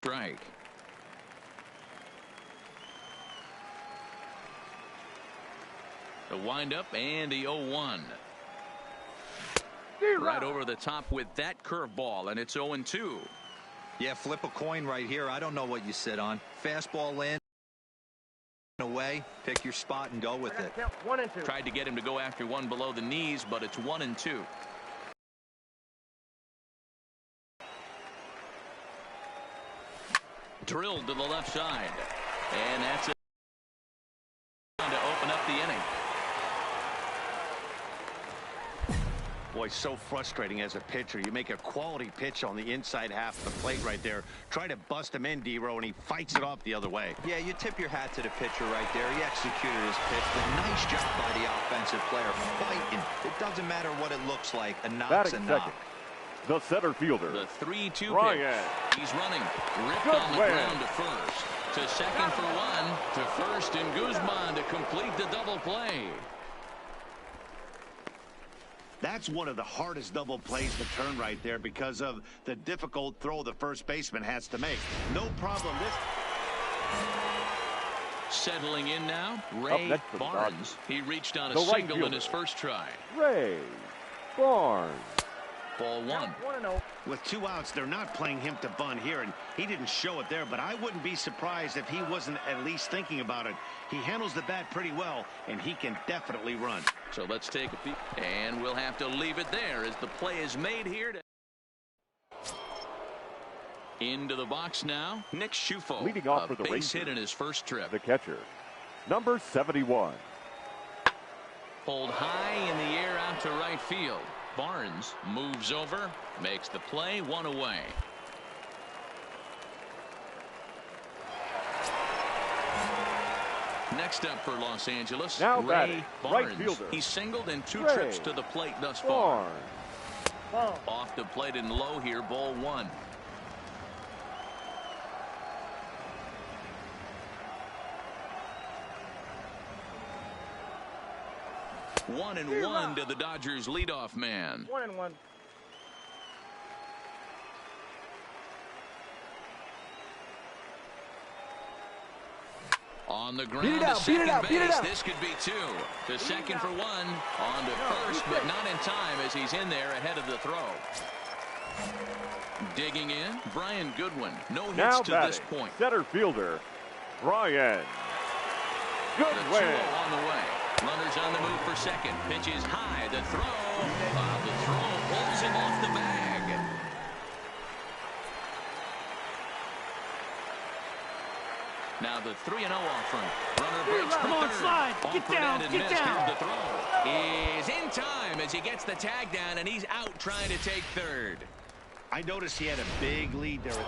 Strike. The windup and the 0-1. Right over the top with that curveball, and it's 0-2. Yeah, flip a coin right here. I don't know what you sit on. Fastball in, away, pick your spot and go with it. 1 and 2. Tried to get him to go after one below the knees, but it's 1-2. Drilled to the left side, and that's it to open up the inning. Boy, so frustrating as a pitcher. You make a quality pitch on the inside half of the plate right there. Try to bust him in, D-Row, and he fights it off the other way. Yeah, you tip your hat to the pitcher right there. He executed his pitch, but nice job by the offensive player fighting. It doesn't matter what it looks like. A knock's a knock. The center fielder. The 3-2 pitch. Ryan. He's running. Ripped on the ground to first. To second for one. To first, and Guzman to complete the double play. That's one of the hardest double plays to turn right there because of the difficult throw the first baseman has to make. No problem this. Settling in now, Ray Barnes. He reached on a single in his first try. Ray Barnes. Ball 1. 1-0. With 2 outs, they're not playing him to bunt here, and he didn't show it there, but I wouldn't be surprised if he wasn't at least thinking about it. He handles the bat pretty well, and he can definitely run. So let's take a peek, and we'll have to leave it there as the play is made here. Into the box now, Nick Schufo. Leading off for the base Rangers, hit in his first trip. The catcher, number 71. Pulled high in the air out to right field. Barnes moves over, makes the play, 1 away. Next up for Los Angeles, now Ray Barnes. Right fielder. He's singled in 2 Ray trips to the plate thus far. Barnes. Off the plate and low here, ball 1. One and 1 to the Dodgers leadoff man. 1-1. On the ground to second base. This could be 2. To second for 1. On to first, but not in time as he's in there ahead of the throw. Digging in, Brian Goodwin. No hits now to this point. Center fielder, Brian Goodwin. The 2-0 on the way. Runners on the move for second. Pitch is high. The throw. The throw pulls him off the bag. Now the 3-0 offering. Runner breaks for third. Slide. Get down. Get down. The throw is in time as he gets the tag down, and he's out trying to take third. I noticed he had a big lead there.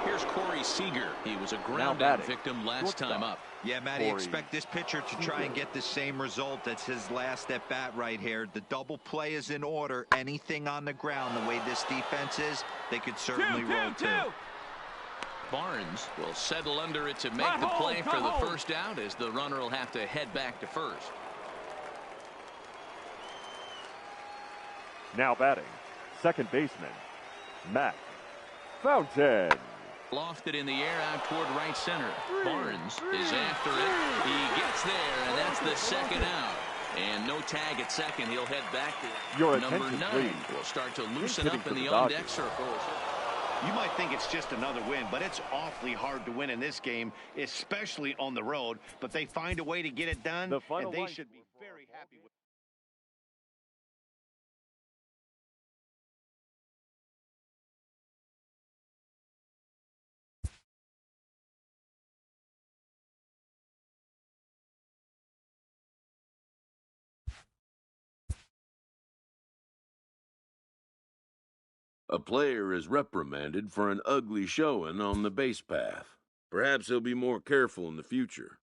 Here's Corey Seager. He was a ground out victim last time up. Yeah, Matty, expect this pitcher to try and get the same result. That's his last at bat right here. The double play is in order. Anything on the ground, the way this defense is, they could certainly roll 2. Barnes will settle under it to make the play for the first out as the runner will have to head back to first. Now batting, second baseman, Matt Fountain. Lofted in the air out toward right center. Barnes is after it. He gets there, and that's the second out. And no tag at second. He'll head back to number 9. Will start to loosen up in the on-deck circle. You might think it's just another win, but it's awfully hard to win in this game, especially on the road. But they find a way to get it done, and they should be very happy with it. A player is reprimanded for an ugly showing on the base path. Perhaps he'll be more careful in the future.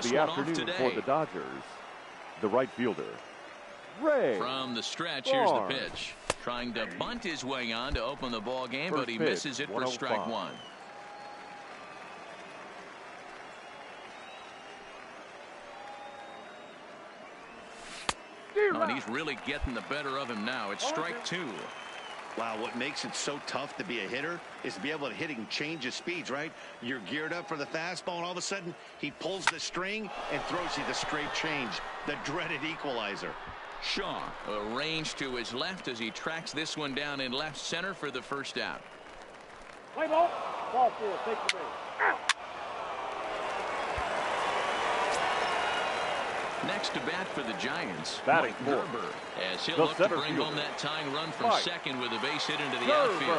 of the afternoon for the Dodgers, the right fielder, Ray. From the stretch, here's the pitch. Trying to bunt his way on to open the ball game, but he misses it for strike one. Oh, and he's really getting the better of him now. It's strike two. Wow, what makes it so tough to be a hitter is to be able to hit and change his speeds, right? You're geared up for the fastball, and all of a sudden, he pulls the string and throws you the straight change, the dreaded equalizer. Shaw arranged to his left as he tracks this one down in left center for the first out. Play ball. Ball four. Take the base. Next to bat for the Giants, Batting Mike Gerber, as he'll look to bring home that tying run from second with a base hit into the outfield.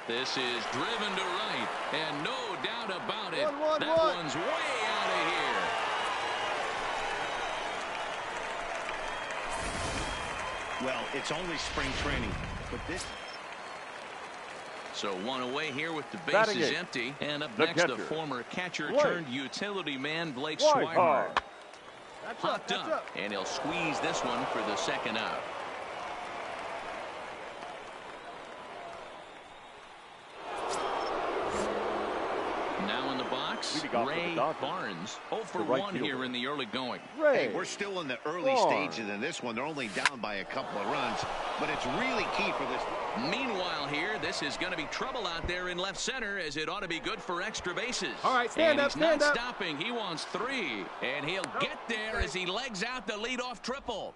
This is driven to right, and no doubt about it, that one's way out of here. Well, it's only spring training, but this... So one away here with the bases empty. And up next, the former catcher-turned-utility man, Blake Swihart. Popped up, and he'll squeeze this one for the second out. Now in the box, Ray Barnes. 0 for 1 here in the early going. Hey, we're still in the early stages in this one. They're only down by a couple of runs, but it's really key for this. Meanwhile here, this is going to be trouble out there in left center, as it ought to be good for extra bases. All right, stand up, stand up. He's not stopping. He wants 3, and he'll get there as he legs out the leadoff triple.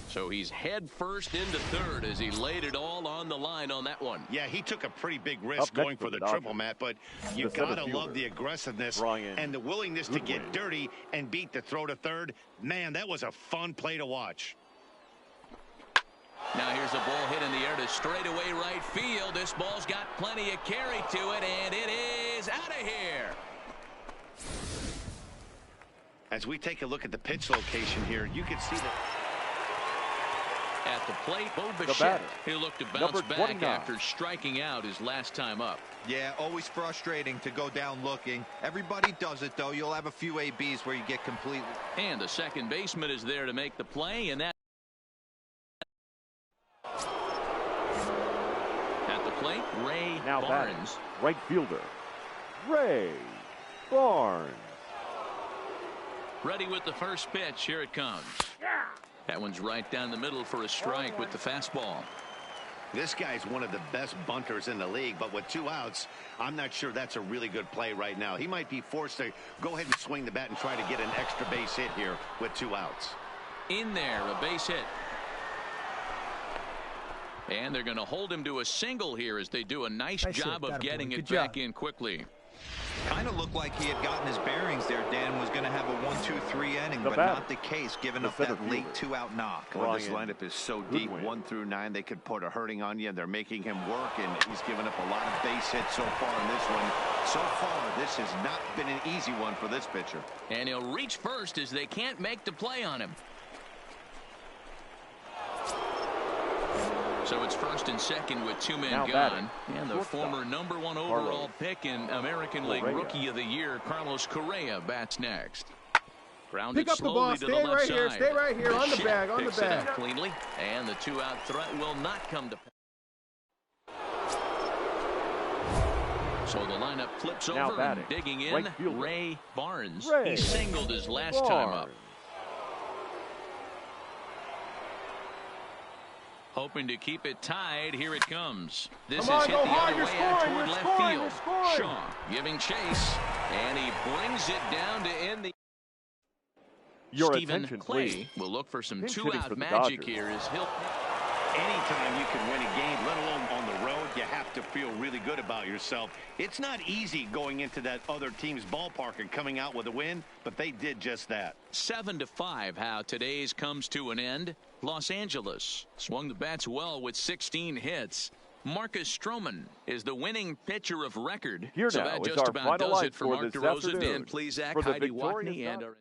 So he's head first into third as he laid it all on the line on that one. Yeah, he took a pretty big risk going for the triple, Matt, but you gotta love the aggressiveness and the willingness to get dirty and beat the throw to third. Man, that was a fun play to watch. Now here's a ball hit in the air to straightaway right field. This ball's got plenty of carry to it, and it is out of here. As we take a look at the pitch location here, you can see that. At the plate, Bo Bichette, he'll look to bounce back after striking out his last time up. Yeah, always frustrating to go down looking. Everybody does it, though. You'll have a few ABs where you get completely. And the second baseman is there to make the play, and that. At the plate, Ray Barnes. Right fielder, Ray Barnes. Ready with the first pitch. Here it comes. That one's right down the middle for a strike with the fastball. This guy's one of the best bunters in the league, but with 2 outs, I'm not sure that's a really good play right now. He might be forced to go ahead and swing the bat and try to get an extra base hit here with 2 outs. In there, a base hit. And they're going to hold him to a single here as they do a nice job of getting it back in quickly. Kind of looked like he had gotten his bearings there. Dan was going to have a 1-2-3 inning, but not the case, giving up that late 2-out knock. Well, this lineup is so deep, 1 through 9, they could put a hurting on you. They're making him work, and he's given up a lot of base hits so far in this one. So far, this has not been an easy one for this pitcher. And he'll reach first as they can't make the play on him. So it's first and second with 2 men gone. And the former #1 overall pick in American League Rookie of the Year, Carlos Correa, bats next. Grounded Pick up the ball. Stay right here. Stay right here. On the bag. On the bag. Cleanly. And the 2-out threat will not come to pass. So the lineup flips over and digging in. Ray Barnes. He singled his last time up. Hoping to keep it tied. Here it comes. This is hit the other way out toward left field. Shaw giving chase, and he brings it down to end the. Stephen Clay will look for some 2-out magic here as he'll. Anytime you can win a game, let alone on the road, you have to feel really good about yourself. It's not easy going into that other team's ballpark and coming out with a win, but they did just that. 7-5 how today's comes to an end. Los Angeles swung the bats well with 16 hits. Marcus Stroman is the winning pitcher of record. Here so now that is just our about final does it for for Mark this DeRosa, afternoon. Dan Plesac, Heidi Watney, and our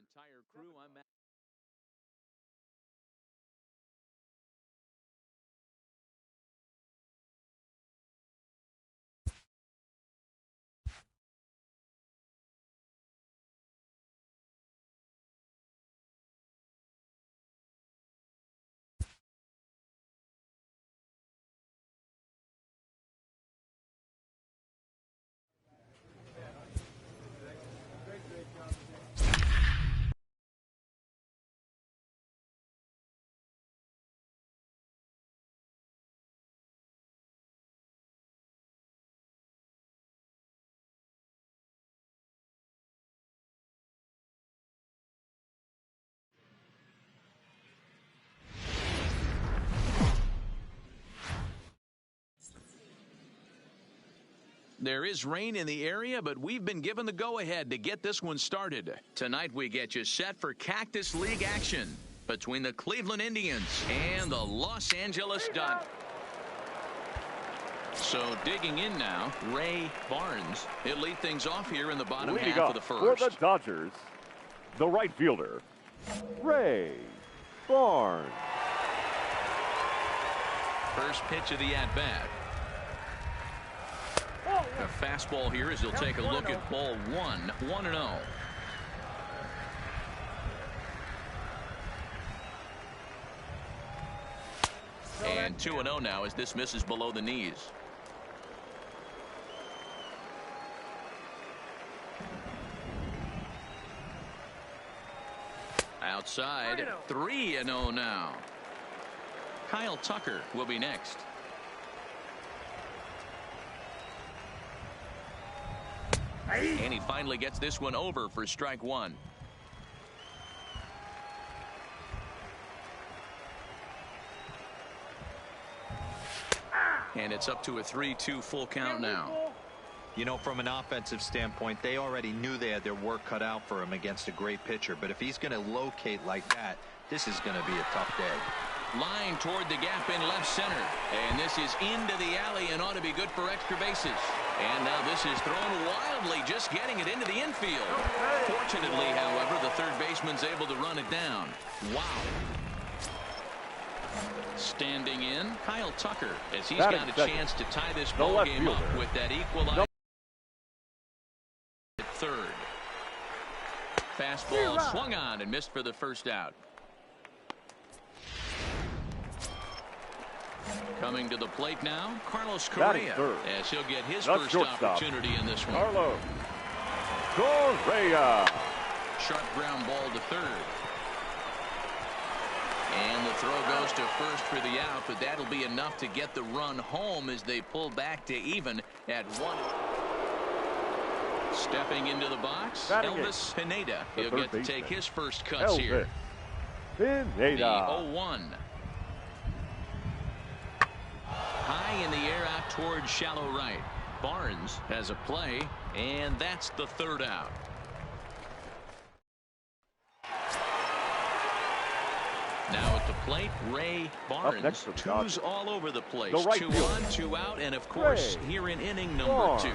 There is rain in the area, but we've been given the go-ahead to get this one started. Tonight we get you set for Cactus League action between the Cleveland Indians and the Los Angeles Dodgers. So digging in now, Ray Barnes. He'll lead things off here in the bottom half of the first. For the Dodgers, the right fielder, Ray Barnes. First pitch of the at-bat. A fastball here as he'll take a look at ball 1, 1-0. And 2-0 now as this misses below the knees. Outside, 3-0 now. Kyle Tucker will be next. And he finally gets this one over for strike one. And it's up to a 3-2 full count now. You know, from an offensive standpoint, they already knew they had their work cut out for him against a great pitcher. But if he's going to locate like that, this is going to be a tough day. Line toward the gap in left center. And this is into the alley and ought to be good for extra bases. And now this is thrown wildly, just getting it into the infield. Fortunately, however, the third baseman's able to run it down. Wow. Standing in, Kyle Tucker, as he's got a chance to tie this ball game up with that equalizer at third. Fastball swung on and missed for the first out. Coming to the plate now, Carlos Correa, as he'll get his first opportunity in this one. Carlos Correa. Sharp ground ball to third. And the throw goes to first for the out, but that'll be enough to get the run home as they pull back to even at 1. Stepping into the box, Elvis Pineda. He'll get to take his first cuts here. Pineda. The 0-1. High in the air out towards shallow right. Barnes has a play, and that's the third out. Now at the plate, Ray Barnes. Twos all over the place. 2 on, 2 out, and of course, here in inning number 2.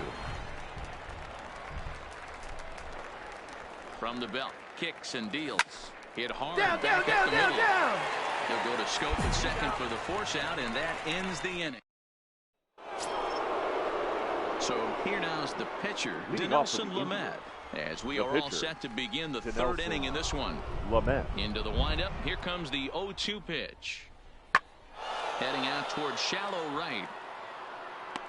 From the belt, kicks and deals. Hit hard back up the middle. He'll go to Scope at second for the force out, and that ends the inning. So here now is the pitcher, Dinelson Lamet, as we are all set to begin the third inning in this one. Into the windup. Here comes the 0-2 pitch. Heading out towards shallow right.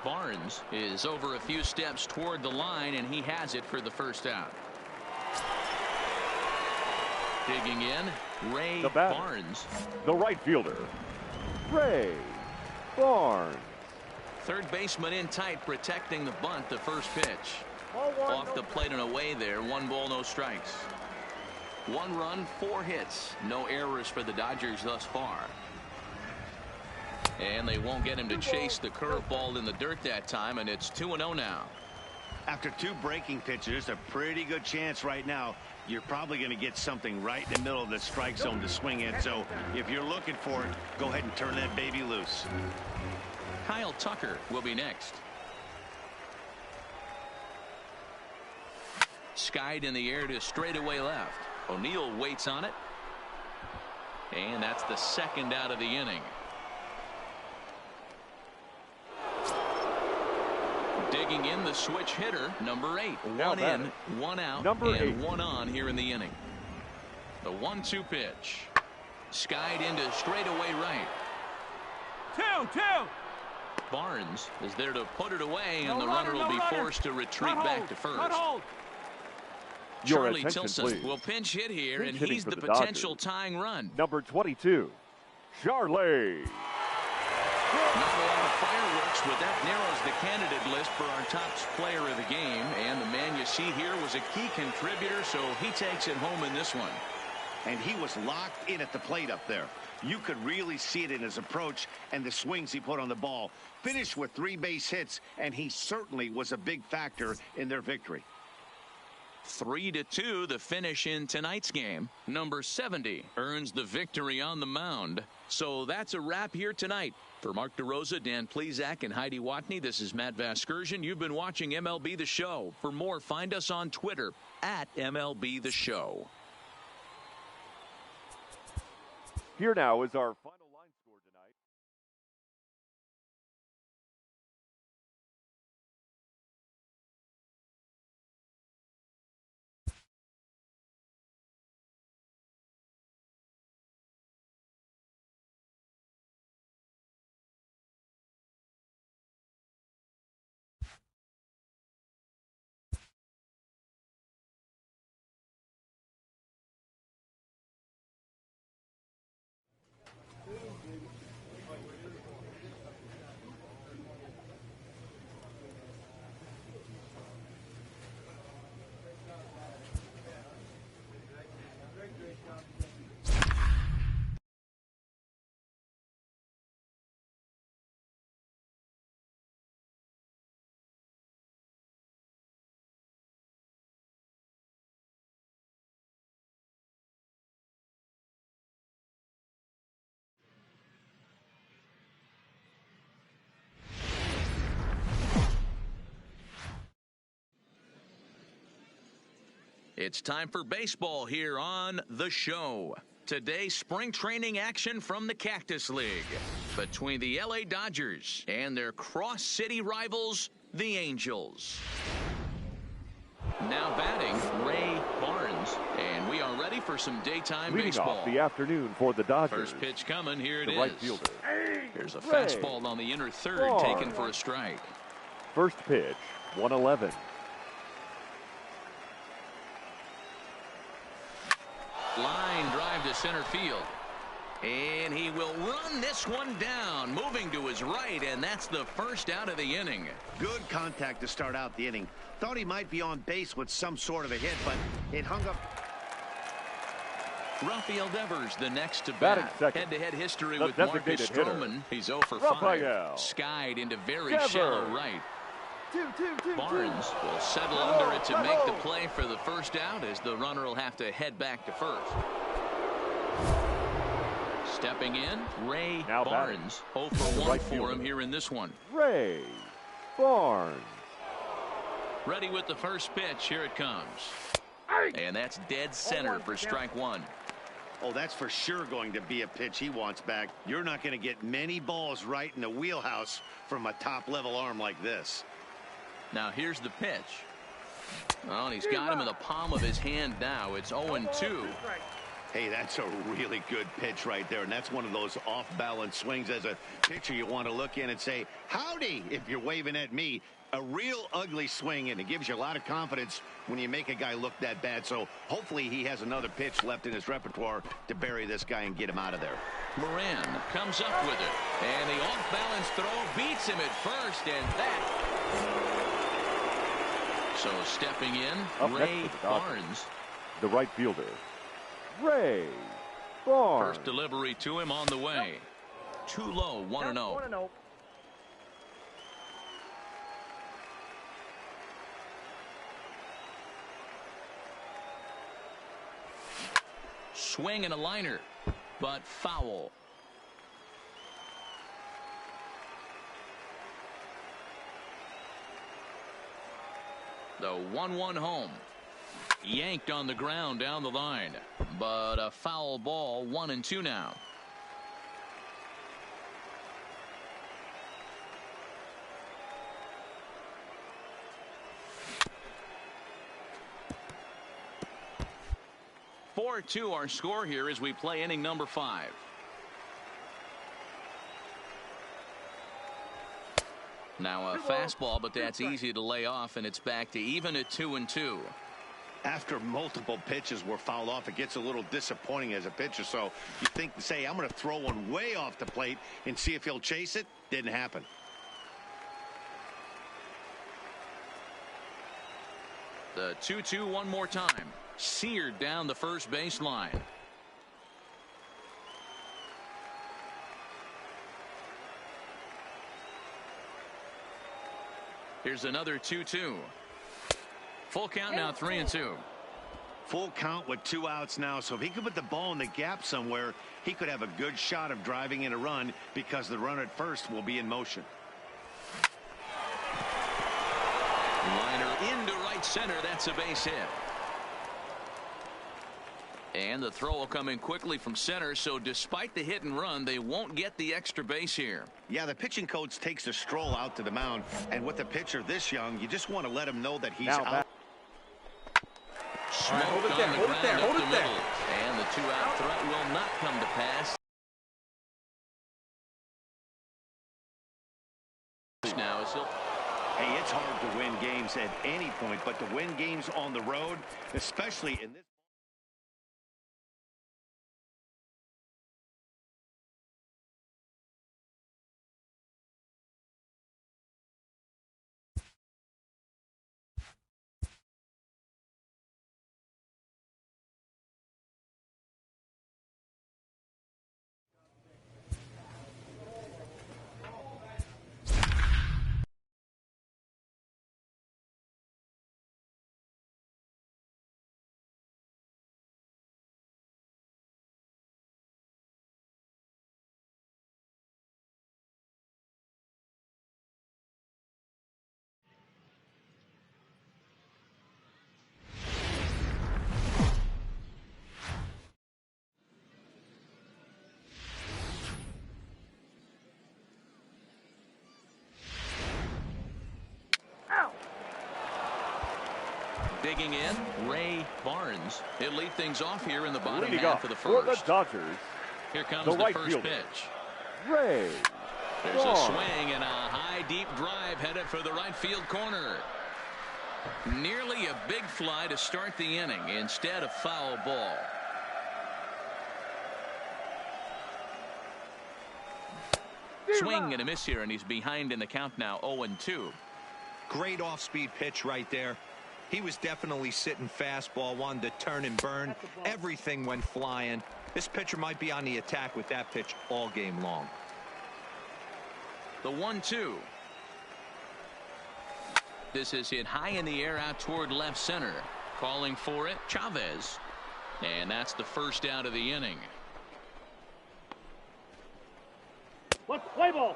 Barnes is over a few steps toward the line, and he has it for the first out. Digging in, Ray Barnes. The right fielder, Ray Barnes. Third baseman in tight, protecting the bunt. The first pitch. Off the plate and away there. 1 ball, no strikes. 1 run, 4 hits. No errors for the Dodgers thus far. And they won't get him to chase the curveball in the dirt that time, and it's 2-0 now. After 2 breaking pitches, there's a pretty good chance right now you're probably going to get something right in the middle of the strike zone to swing in. So if you're looking for it, go ahead and turn that baby loose. Kyle Tucker will be next. Skied in the air to straightaway left. O'Neill waits on it. And that's the second out of the inning. Digging in, the switch hitter, number 8. 1 in, 1 out, and 1 on here in the inning. The 1-2 pitch. Skied into straightaway right. 2-2. Barnes is there to put it away, and the runner will be forced to retreat back to first. Charlie Tilson will pinch hit here, and he's the potential tying run. Number 22, Charlie. Not a lot of fireworks, but that narrows the candidate list for our top player of the game. And the man you see here was a key contributor, so he takes it home in this one. And he was locked in at the plate up there. You could really see it in his approach and the swings he put on the ball. Finished with 3 base hits, and he certainly was a big factor in their victory. 3-2 the finish in tonight's game. Number 70 earns the victory on the mound. So that's a wrap here tonight. For Mark DeRosa, Dan Plesac, and Heidi Watney, this is Matt Vasgersian. You've been watching MLB The Show. For more, find us on Twitter at MLB The Show. Here now is our final line score tonight. It's time for baseball here on The Show. Today, spring training action from the Cactus League between the LA Dodgers and their cross-city rivals, the Angels. Now batting, Ray Barnes, and we are ready for some daytime Leading baseball. off the afternoon for the Dodgers. First pitch coming, here it the is. right fielder. Here's a Ray fastball on the inner third, Barnes. taken for a strike. First pitch, 111. Line drive to center field. And he will run this one down, moving to his right, and that's the first out of the inning. Good contact to start out the inning. Thought he might be on base with some sort of a hit, but it hung up. Rafael Devers, the next to Batting bat. second. Head-to-head history The with Marcus designated hitter. Stroman. He's 0 for Rafael 5. Skied into very Devers. shallow right. Barnes will settle under it to make the play for the first out, as the runner will have to head back to first. Stepping in, Ray Now Barnes. 0 for 1 right for fielder. him here in this one. Ray Barnes. Ready with the first pitch. Here it comes. And that's dead center for strike one. Oh, that's for sure going to be a pitch he wants back. You're not going to get many balls right in the wheelhouse from a top-level arm like this. Now here's the pitch. Well, he's got him in the palm of his hand now. It's 0-2. Hey, that's a really good pitch right there, and that's one of those off-balance swings. As a pitcher, you want to look in and say, howdy, if you're waving at me. A real ugly swing, and it gives you a lot of confidence when you make a guy look that bad. So hopefully he has another pitch left in his repertoire to bury this guy and get him out of there. Moran comes up with it, and the off-balance throw beats him at first, and that. So stepping in, Up Ray next for the Dodgers, Barnes. the right fielder, Ray Barnes. First delivery to him on the way. Too low, 1-0. Swing and a liner, but foul. The 1-1 home. Yanked on the ground down the line, but a foul ball. 1-2 now. (4-2) our score here as we play inning number 5. Now a fastball, but that's easy to lay off, and it's back to even at 2-2. After multiple pitches were fouled off, it gets a little disappointing as a pitcher. So you think, say, I'm going to throw one way off the plate and see if he'll chase it. Didn't happen. The 2-2 one more time. Seared down the first baseline. Here's another 2-2. Full count now, 3-2. Full count with 2 outs now, so if he could put the ball in the gap somewhere, he could have a good shot of driving in a run because the runner at first will be in motion. Liner into right center. That's a base hit. And the throw will come in quickly from center, so despite the hit and run, they won't get the extra base here. Yeah, the pitching coach takes a stroll out to the mound, and with a pitcher this young, you just want to let him know that he's out. Smoked hold it on there, the hold it there, ground hold up it the there. middle. And the 2-out threat will not come to pass. Now is he'll... Hey, it's hard to win games at any point, but to win games on the road, especially in this. Digging in, Ray Barnes. He'll lead things off here in the bottom Leading half off of the for first. the Dodgers, Here comes the the right first fielder, pitch. Ray There's a Barnes. swing and a high deep drive headed for the right field corner. Nearly a big fly to start the inning. Instead, a foul ball. Swing and a miss here, and he's behind in the count now, 0-2. Great off-speed pitch right there. He was definitely sitting fastball, wanted to turn and burn. Everything went flying. This pitcher might be on the attack with that pitch all game long. The 1-2. This is hit high in the air out toward left center. Calling for it, Chavez. And that's the first out of the inning. Let's play ball.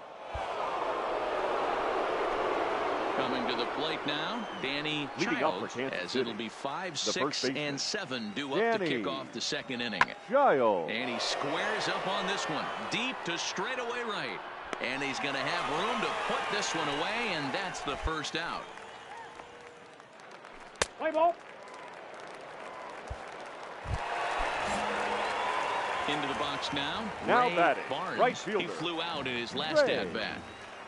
Coming to the plate now, Danny Leading up for Childs, Kansas as City, it'll be 5, the 6, first baseman, and 7 due up to Danny kick off the second inning. Giles. And he squares up on this one, deep to straightaway right. And he's going to have room to put this one away, and that's the first out. Play ball. Into the box now. Now Ray batting, Barnes. right fielder, He flew out in his last Ray at-bat.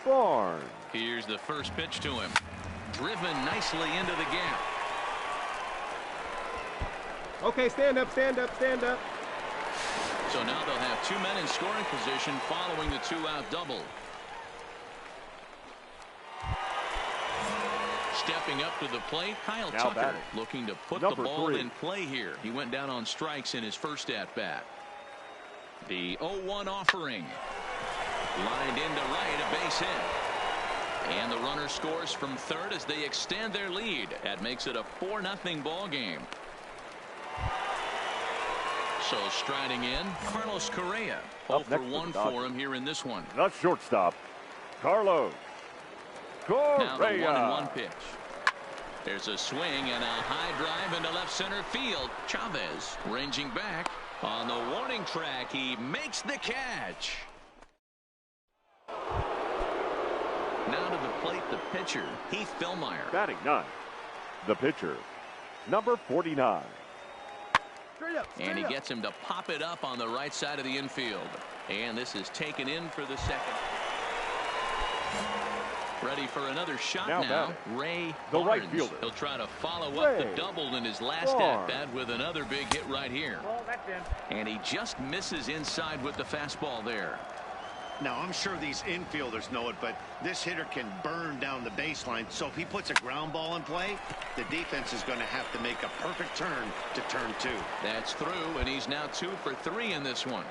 Barnes. Here's the first pitch to him. Driven nicely into the gap. Okay, stand up, stand up, stand up. So now they'll have 2 men in scoring position following the 2-out double. Stepping up to the plate, Kyle Now Tucker batting, looking to put number the ball 3. in play here. He went down on strikes in his first at-bat. The 0-1 offering. Lined into right, a base hit. And the runner scores from third as they extend their lead. That makes it a 4-0 ball game. So striding in, Carlos Correa. 0 for 1 for him here in this one. The shortstop, Carlos Now the Correa. 1-1 pitch. There's a swing and a high drive into left center field. Chavez ranging back on the warning track. He makes the catch. Now to the plate, the pitcher, Heath Fillmeyer. Batting 9, the pitcher, number 49. Straight up, And he gets him to pop it up on the right side of the infield. And this is taken in for the second. Ready for another shot Now now. batting, Ray the Barnes. right fielder, He'll try to follow up the Ray double in his last Barnes. at-bat with another big hit right here. Oh, that's in. And he just misses inside with the fastball there. Now, I'm sure these infielders know it, but this hitter can burn down the baseline. So if he puts a ground ball in play, the defense is going to have to make a perfect turn to turn 2. That's through, and he's now 2 for 3 in this one.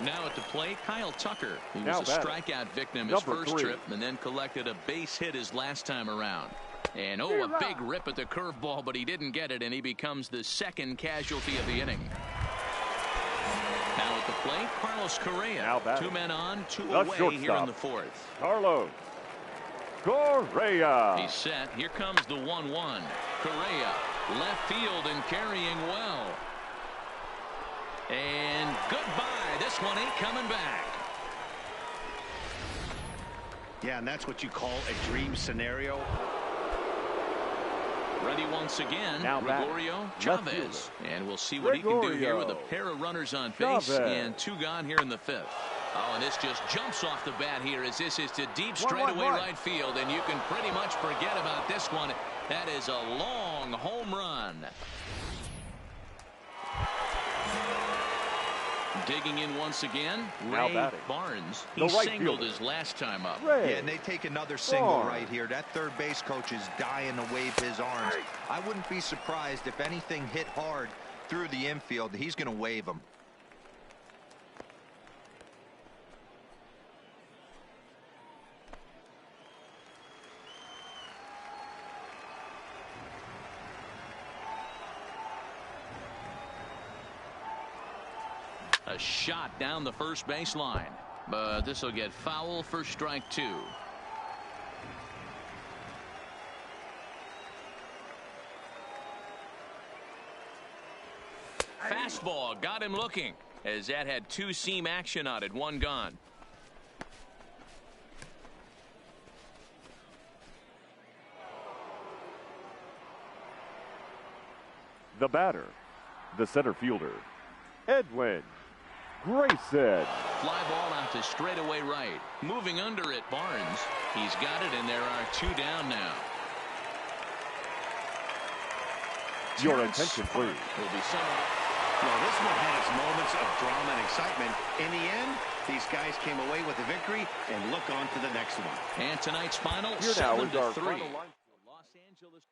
Now at the plate, Kyle Tucker. He was a strikeout victim his first trip and then collected a base hit his last time around. And oh, a big rip at the curveball, but he didn't get it, and he becomes the second casualty of the inning. Now at the plate, Carlos Correa. 2 men on, 2 away here in the 4th. Carlos Correa. He's set. Here comes the 1-1. Correa, left field and carrying well. And goodbye. This one ain't coming back. Yeah, and that's what you call a dream scenario. Ready once again, Gregorio Chavez. And we'll see what he can do here with a pair of runners on base and 2 gone here in the 5th. Oh, and this just jumps off the bat here as this is to deep straightaway right field. And you can pretty much forget about this one. That is a long home run. Digging in once again, Ray Barnes. He singled his last time up. Yeah, and they take another single right here. That third base coach is dying to wave his arms. I wouldn't be surprised if anything hit hard through the infield. He's going to wave them. A shot down the first baseline, but this will get foul for strike 2. Fastball got him looking as that had 2-seam action on it. 1 gone. The batter, the center fielder, Edwin Grayson. Fly ball out to straightaway right. Moving under it, Barnes. He's got it, and there are 2 down now. Your attention, please. Will be some. Well, this one had its moments of drama and excitement. In the end, these guys came away with a victory and look on to the next one. And tonight's final, Here now is our 7-3. final line. Los Angeles.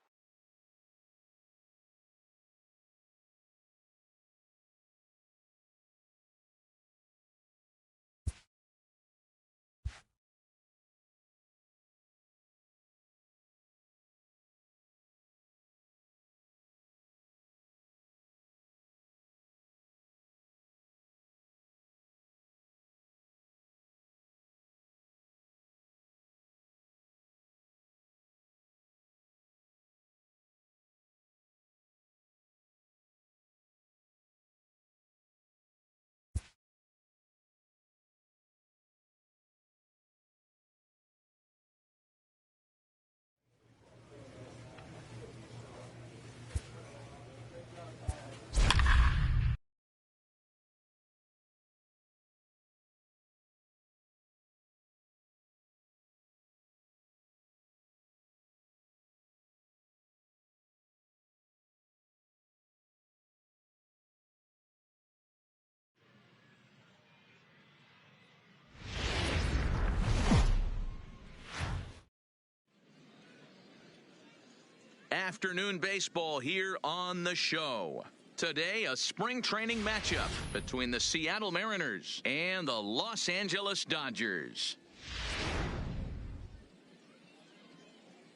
Afternoon baseball here on the show. Today, a spring training matchup between the Seattle Mariners and the Los Angeles Dodgers.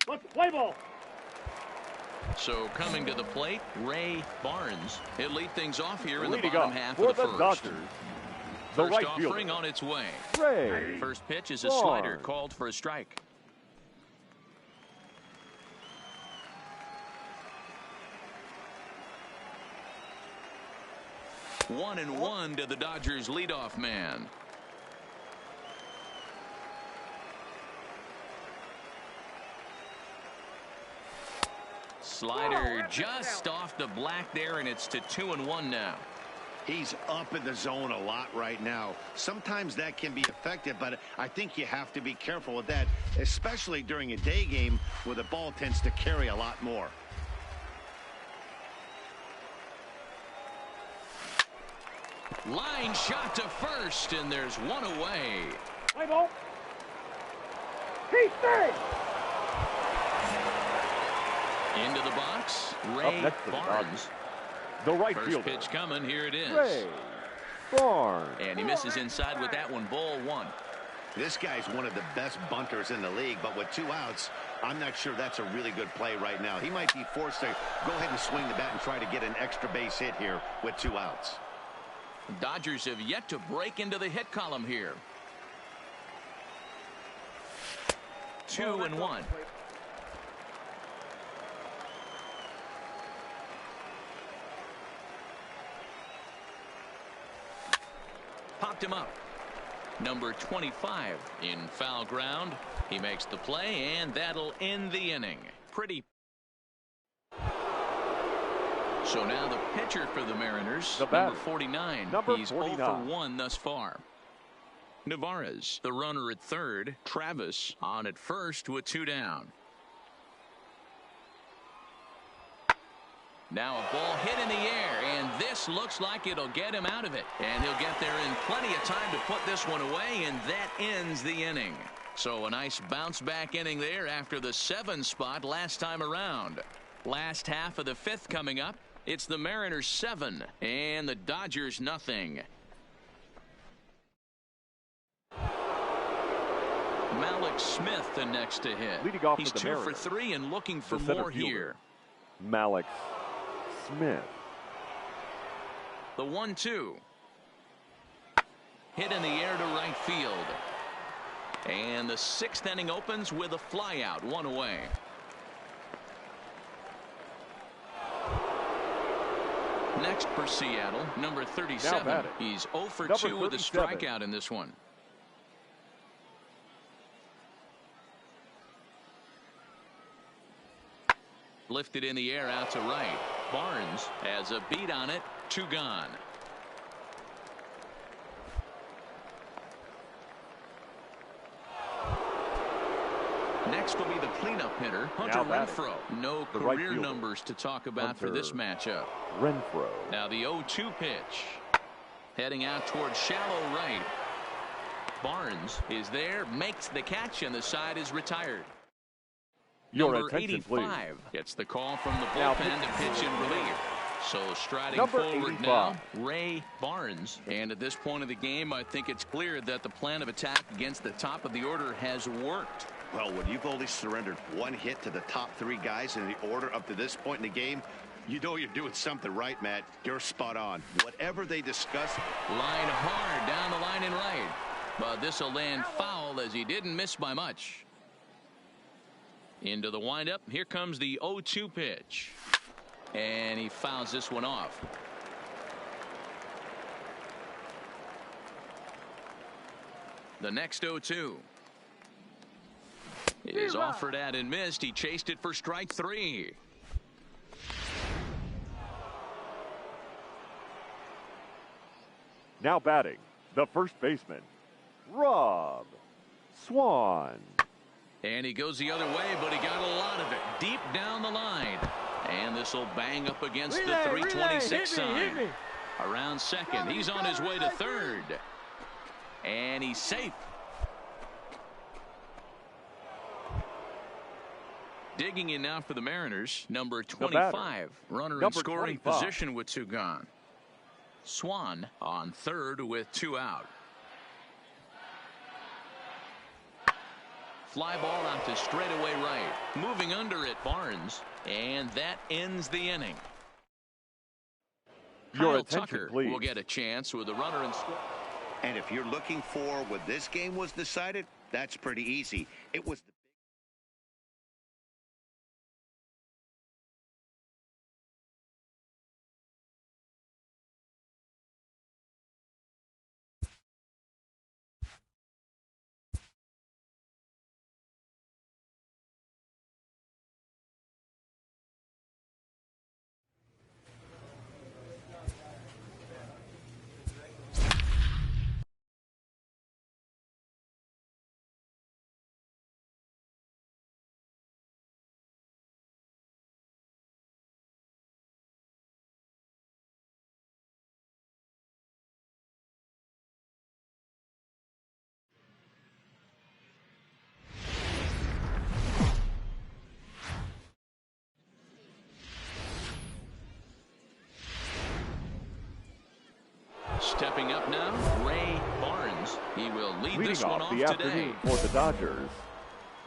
Let's play ball. So coming to the plate, Ray Barnes. He'll lead things off here in the Leading bottom up half for of the the first. Dodgers, the First right offering fielder, on its way. Ray First pitch is a Barnes. slider called for a strike. One and one to the Dodgers leadoff man. Slider just off the black there, and it's to 2-1 now. He's up in the zone a lot right now. Sometimes that can be effective, but I think you have to be careful with that, especially during a day game where the ball tends to carry a lot more. Line shot to first, and there's one away. Play ball. He stays. Into the box, Up Ray next to the Barnes. The right First fielder, pitch coming, here it is. Ray Barnes. And he misses inside with that one. Ball one. This guy's one of the best bunters in the league, but with 2 outs, I'm not sure that's a really good play right now. He might be forced to go ahead and swing the bat and try to get an extra base hit here with 2 outs. The Dodgers have yet to break into the hit column here. 2-1. Popped him up. Number 25 in foul ground. He makes the play, and that'll end the inning. Pretty. So now the pitcher for the Mariners, number 49. He's 0 for 1 thus far. Navarez, the runner at third. Travis on at first with 2 down. Now a ball hit in the air, and this looks like it'll get him out of it. And he'll get there in plenty of time to put this one away, and that ends the inning. So a nice bounce-back inning there after the 7 spot last time around. Last half of the 5th coming up. It's the Mariners 7 and the Dodgers nothing. Malik Smith the next to hit. Leading off He's for the 2 Mariners, for 3 and looking for more here. Malik Smith. The 1-2. Hit in the air to right field. And the 6th inning opens with a flyout, 1 away. Next for Seattle, number 37. He's 0 for 2 with a strikeout in this one. Lifted in the air out to right. Barnes has a beat on it. 2 gone. Next will be the cleanup hitter, Hunter Renfroe. No career numbers to talk about for this matchup. Renfroe. Now the 0-2 pitch. Heading out towards shallow right. Barnes is there, makes the catch, and the side is retired. Number 85 gets the call from the bullpen to pitch in relief. So striding forward now, Ray Barnes. And at this point of the game, I think it's clear that the plan of attack against the top of the order has worked. Well, when you've only surrendered 1 hit to the top 3 guys in the order up to this point in the game, you know you're doing something right, Matt. You're spot on. Whatever they discuss. Line hard down the line and right. But this will land foul as he didn't miss by much. Into the windup. Here comes the 0-2 pitch. And he fouls this one off. The next 0-2 is offered at and missed. He chased it for strike 3. Now batting, the first baseman, Rob Swan. And he goes the other way, but he got a lot of it deep down the line. And this will bang up against the 326 sign. Around second. He's on his way to third. And he's safe. Digging in now for the Mariners, number 25. Runner in scoring position with 2 gone. Swan on third with 2 out. Fly ball out to straightaway right. Moving under it, Barnes. And that ends the inning. Kyle Tucker will get a chance with a runner in score. And if you're looking for when this game was decided, that's pretty easy. It was the Stepping up now, Ray Barnes. He will lead this one off the today. Afternoon for the Dodgers,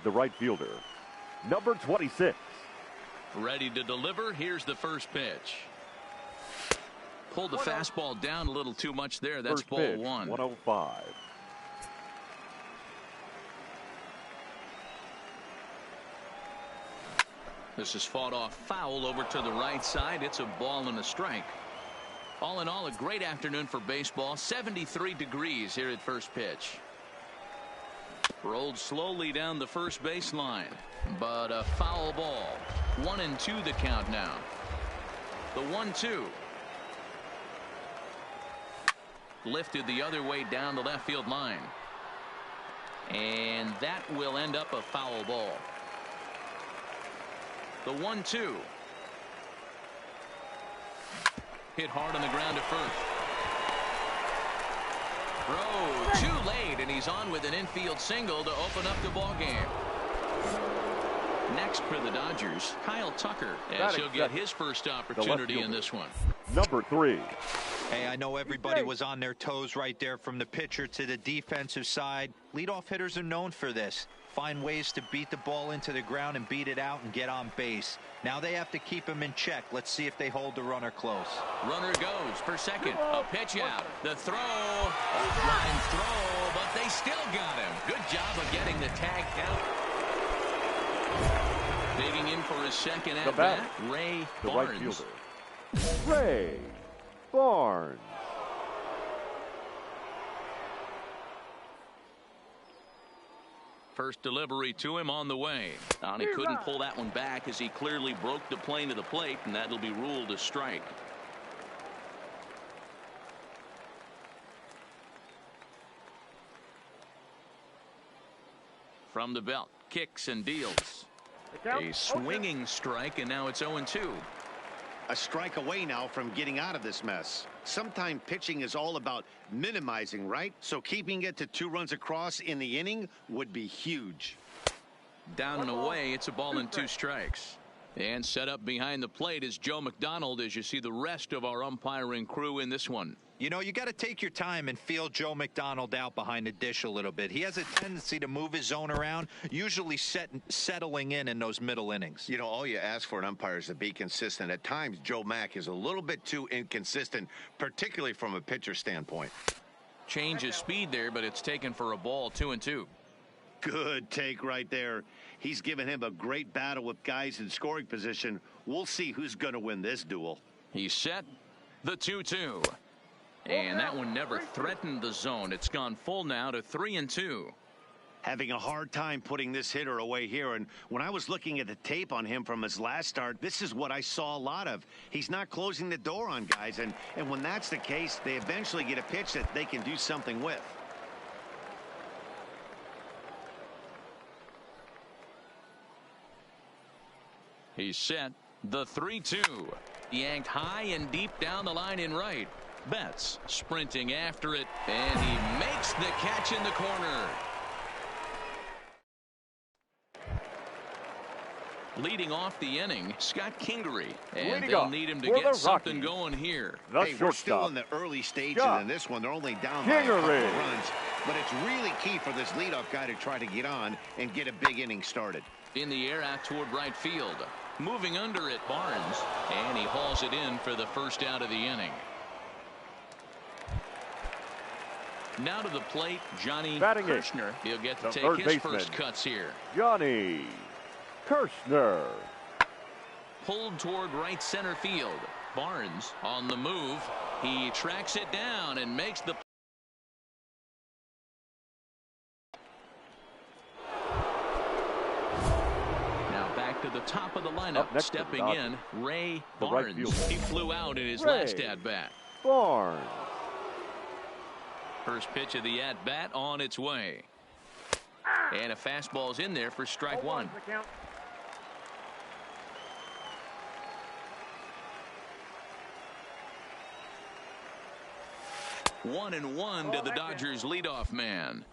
the right fielder, number 26. Ready to deliver. Here's the first pitch. Pulled the fastball down a little too much there. That's ball pitch, 1. 105. This is fought off foul over to the right side. It's a ball and a strike. All in all, a great afternoon for baseball. 73 degrees here at first pitch. Rolled slowly down the first baseline, but a foul ball. 1-2 the count now. The 1-2. Lifted the other way down the left field line. And that will end up a foul ball. The 1-2. Hit hard on the ground to first. Throw too late, and he's on with an infield single to open up the ball game. Next for the Dodgers, Kyle Tucker, as he'll get his first opportunity in this one. Number 3. Hey, I know everybody was on their toes right there from the pitcher to the defensive side. Leadoff hitters are known for this. Find ways to beat the ball into the ground and beat it out and get on base. Now they have to keep him in check. Let's see if they hold the runner close. Runner goes for second. A pitch out. The throw. Offline throw, but they still got him. Good job of getting the tag out. Digging in for his second at bat, Ray Barnes. Right fielder, Ray Barnes. First delivery to him on the way. He couldn't pull that one back as he clearly broke the plane to the plate, and that'll be ruled a strike. From the belt, kicks and deals. A swinging strike, and now it's 0-2. A strike away now from getting out of this mess. Sometimes pitching is all about minimizing, right? So keeping it to 2 runs across in the inning would be huge. Down and away, it's a ball and 2 strikes. And set up behind the plate is Joe McDonald as you see the rest of our umpiring crew in this one. You know, you got to take your time and feel Joe McDonald out behind the dish a little bit. He has a tendency to move his zone around, usually settling in those middle innings. You know, all you ask for an umpire is to be consistent. At times, Joe Mack is a little bit too inconsistent, particularly from a pitcher standpoint. Change his speed there, but it's taken for a ball. 2-2. Good take right there. He's given him a great battle with guys in scoring position. We'll see who's going to win this duel. He's set. The 2-2. And that one never threatened the zone. It's gone full now to 3-2. Having a hard time putting this hitter away here. And when I was looking at the tape on him from his last start, this is what I saw a lot of. He's not closing the door on guys. And when that's the case, they eventually get a pitch that they can do something with. He's set. The 3-2. Yanked high and deep down the line in right. Betts sprinting after it, and he makes the catch in the corner. Leading off the inning, Scott Kingery, and they'll need him to get something going here. Hey, we're still in the early stages in this one. They're only down by a couple of runs, but it's really key for this leadoff guy to try to get on and get a big inning started. In the air out toward right field. Moving under it, Barnes, and he hauls it in for the first out of the inning. Now to the plate, Johnny Kirshner. He'll get to take his first cuts here. Johnny Kirshner. Pulled toward right center field. Barnes on the move. He tracks it down and makes the to the top of the lineup. Stepping in, Ray Barnes. He flew out in his last at-bat. Barnes. First pitch of the at-bat on its way. And a fastball's in there for strike 1. One and one to the Dodgers leadoff man.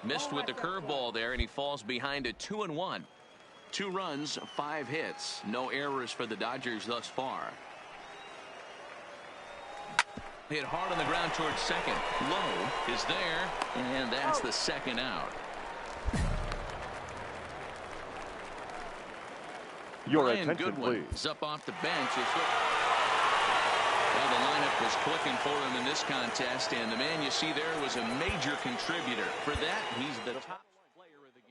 Missed with the curveball there, and he falls behind a 2-1. 2 runs, 5 hits. No errors for the Dodgers thus far. Hit hard on the ground towards second. Low is there, and that's the second out. Your Brian attention, Goodwin please. is up off the bench. Well, the lineup was clicking for him in this contest, and the man you see there was a major contributor. For that, he's the top player of the game.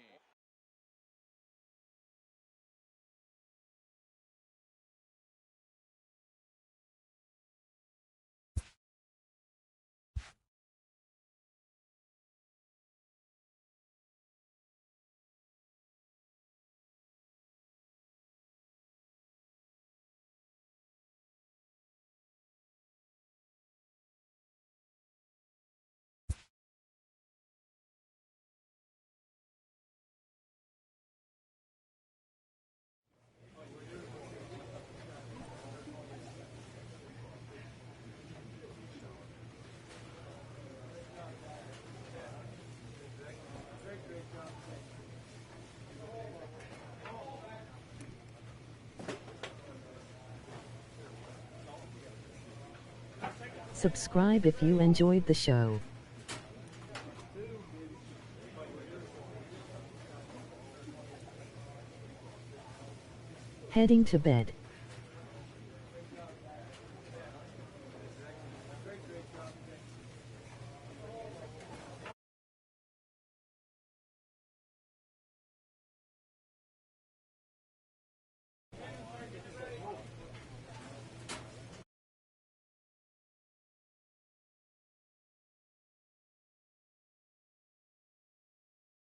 Subscribe if you enjoyed the show. Heading to bed.